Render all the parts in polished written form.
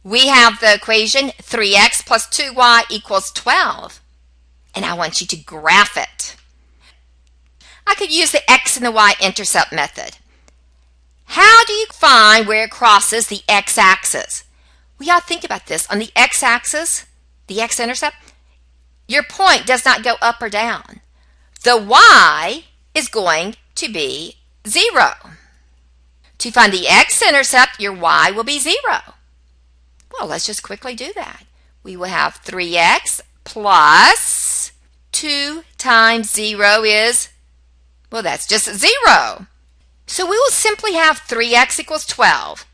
We have the equation 3x plus 2y equals 12. And I want you to graph it. I could use the x and the y-intercept method. How do you find where it crosses the x-axis? We ought to think about this. On the x-axis, the x-intercept, your point does not go up or down. The y is going to be 0. To find the x-intercept, your y will be 0. Well, let's just quickly do that. We will have 3x plus 2 times 0 is, well, that's just 0. So we will simply have 3x equals 12.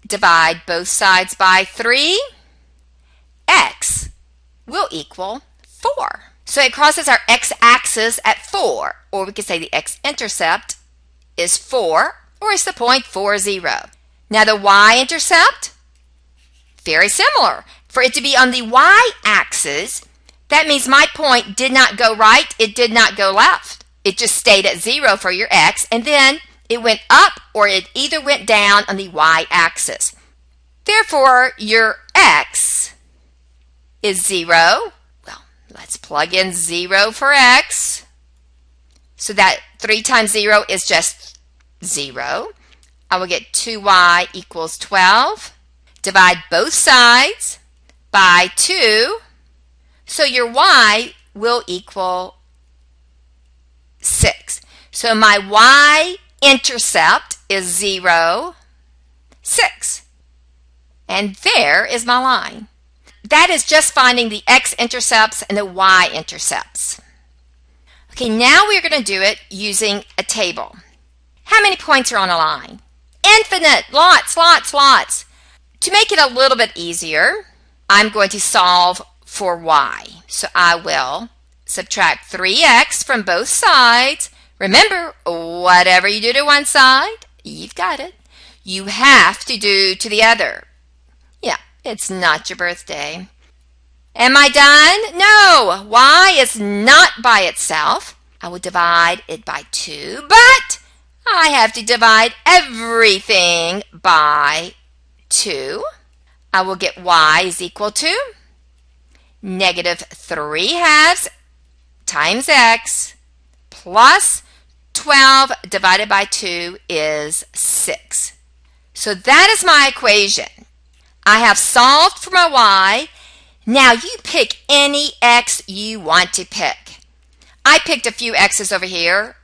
Divide both sides by 3. X will equal 4. So it crosses our x-axis at 4, or we could say the x-intercept is 4, or is the point 4, 0. Now the y-intercept, very similar. For it to be on the y-axis, that means my point did not go right, it did not go left. It just stayed at 0 for your x, and then it went up or it either went down on the y-axis. Therefore, your x is 0. Well, let's plug in 0 for x. So that 3 times 0 is just 0. I will get 2y equals 12. Divide both sides by 2. So your y will equal 6. So my y-intercept is 0, 6. And there is my line. That is just finding the x-intercepts and the y-intercepts. Okay, now we're going to do it using a table. How many points are on a line? Infinite! Lots, lots, lots. To make it a little bit easier, I'm going to solve for y. So I will subtract 3x from both sides. Remember, whatever you do to one side, you've got it. You have to do to the other. Yeah, it's not your birthday. Am I done? No, y is not by itself. I will divide it by 2, but I have to divide everything by 2. I will get y is equal to negative 3 halves times x plus 12 divided by 2 is 6. So that is my equation. I have solved for my y. Now you pick any x you want to pick. I picked a few x's over here.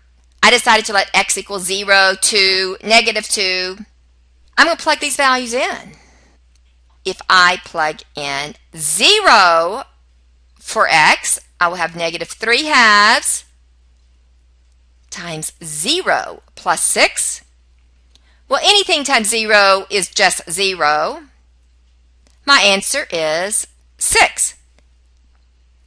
I decided to let x equal 0, 2, negative 2. I'm going to plug these values in. If I plug in 0 for x, I will have negative 3 halves times 0 plus 6. Well, anything times 0 is just 0. My answer is 6.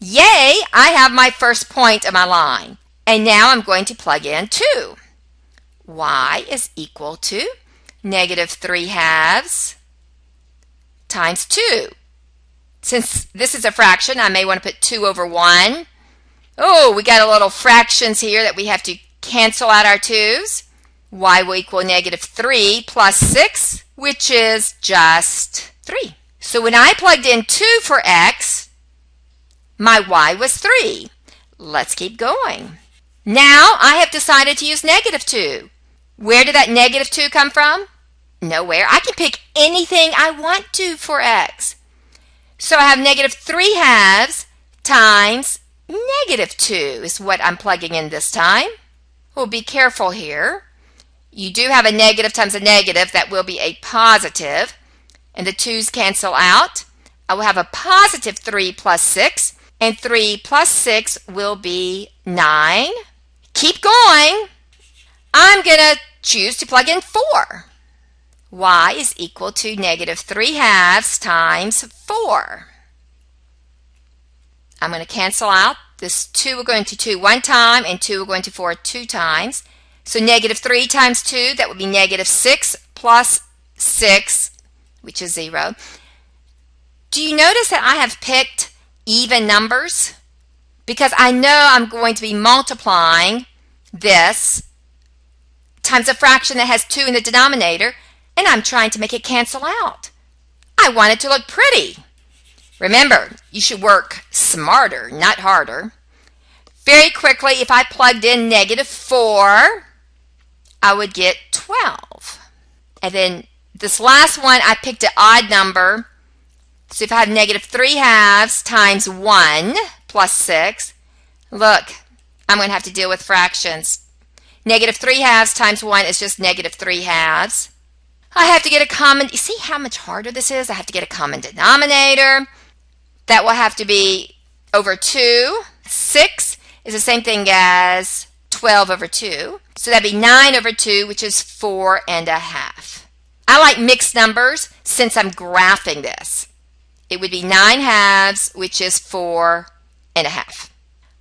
Yay, I have my first point of my line. And now I'm going to plug in 2. Y is equal to negative 3 halves times 2. Since this is a fraction, I may want to put 2 over 1. Oh, we got a little fractions here that we have to cancel out our 2's. Y will equal negative 3 plus 6, which is just 3. So when I plugged in 2 for x, my y was 3. Let's keep going. Now I have decided to use negative 2. Where did that negative 2 come from? Nowhere. I can pick anything I want to for x. So I have negative 3 halves times negative 2 is what I'm plugging in this time. Well, be careful here. You do have a negative times a negative. That will be a positive. And the 2's cancel out. I will have a positive 3 plus 6. And 3 plus 6 will be 9. Keep going. I'm going to choose to plug in 4. Y is equal to negative 3 halves times 4. I'm going to cancel out. This 2 will go into 2 one time and 2 will go into 4 two times. So negative 3 times 2, that would be negative 6 plus 6, which is 0. Do you notice that I have picked even numbers? Because I know I'm going to be multiplying this times a fraction that has 2 in the denominator, and I'm trying to make it cancel out. I I want it to look pretty. Remember, you should work smarter, not harder. Very quickly, if I plugged in -4, I would get 12. And then this last one, I picked an odd number. So if I have -3/2 times 1 plus 6, look, I'm going to have to deal with fractions. -3/2 times 1 is just -3/2. I have to get a common, you see how much harder this is? I have to get a common denominator. That will have to be over 2. 6 is the same thing as 12 over 2. So that'd be 9 over 2, which is 4.5. I like mixed numbers since I'm graphing this. It would be 9/2, which is 4.5.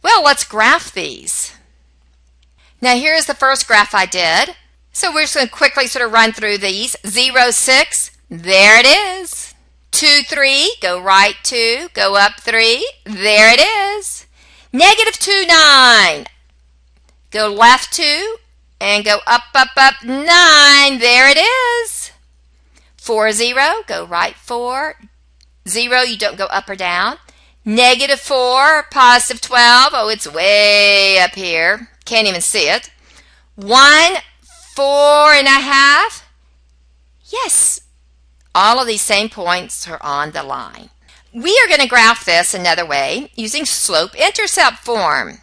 Well, let's graph these. Now here's the first graph I did. So we're just going to quickly sort of run through these. 0, 6, there it is. 2, 3, go right 2, go up 3, there it is. -2, 9, go left 2, and go up, 9, there it is. 4, 0, go right 4, 0, you don't go up or down. -4, positive 12, oh, it's way up here. Can't even see it. 1, 4.5. Yes, all of these same points are on the line. We are going to graph this another way using slope-intercept form.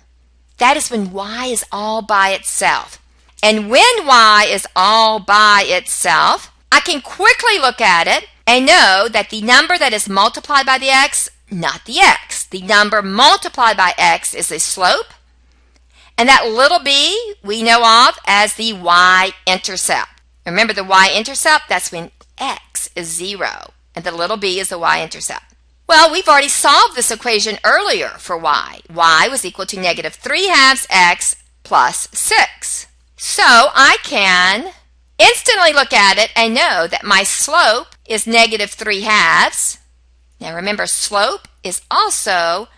That is when y is all by itself. And when y is all by itself, I can quickly look at it and know that the number that is multiplied by the x, not the x. The number multiplied by x is the slope. And that little b we know of as the y-intercept. Remember the y-intercept, that's when x is 0. And the little b is the y-intercept. Well, we've already solved this equation earlier for y. Y was equal to -3/2 x plus 6. So I can instantly look at it and know that my slope is -3/2. Now remember, slope is also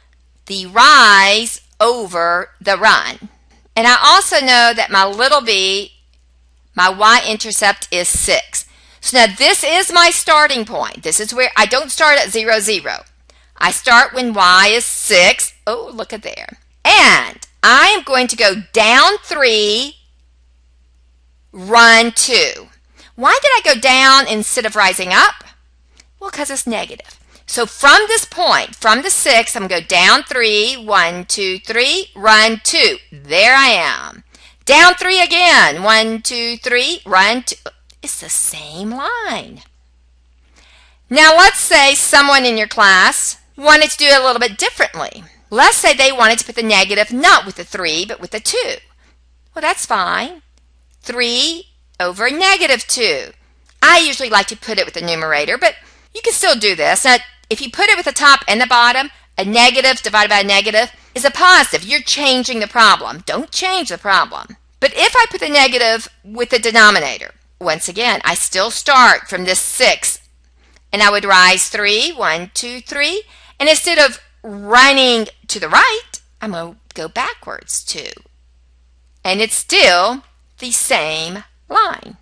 the rise over the run. And I also know that my little b, my y-intercept is 6. So now this is my starting point. This is where I don't start at 0, 0. I start when y is 6. Oh, look at there. And I am going to go down 3, run 2. Why did I go down instead of rising up? Well, because it's negative. So from this point, from the 6, I'm going to go down 3, 1, 2, 3, run 2. There I am. Down 3 again, 1, 2, 3, run 2. It's the same line. Now let's say someone in your class wanted to do it a little bit differently. Let's say they wanted to put the negative not with the 3, but with the 2. Well, that's fine. 3 over -2. I usually like to put it with the numerator, but you can still do this. Now, if you put it with the top and the bottom, a negative divided by a negative is a positive. You're changing the problem. Don't change the problem. But if I put the negative with the denominator, once again, I still start from this 6, and I would rise 3, 1, 2, 3, and instead of running to the right, I'm going to go backwards 2. And it's still the same line.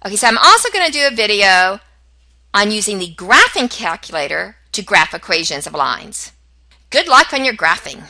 Okay, so I'm also going to do a video on using the graphing calculator to graph equations of lines. Good luck on your graphing.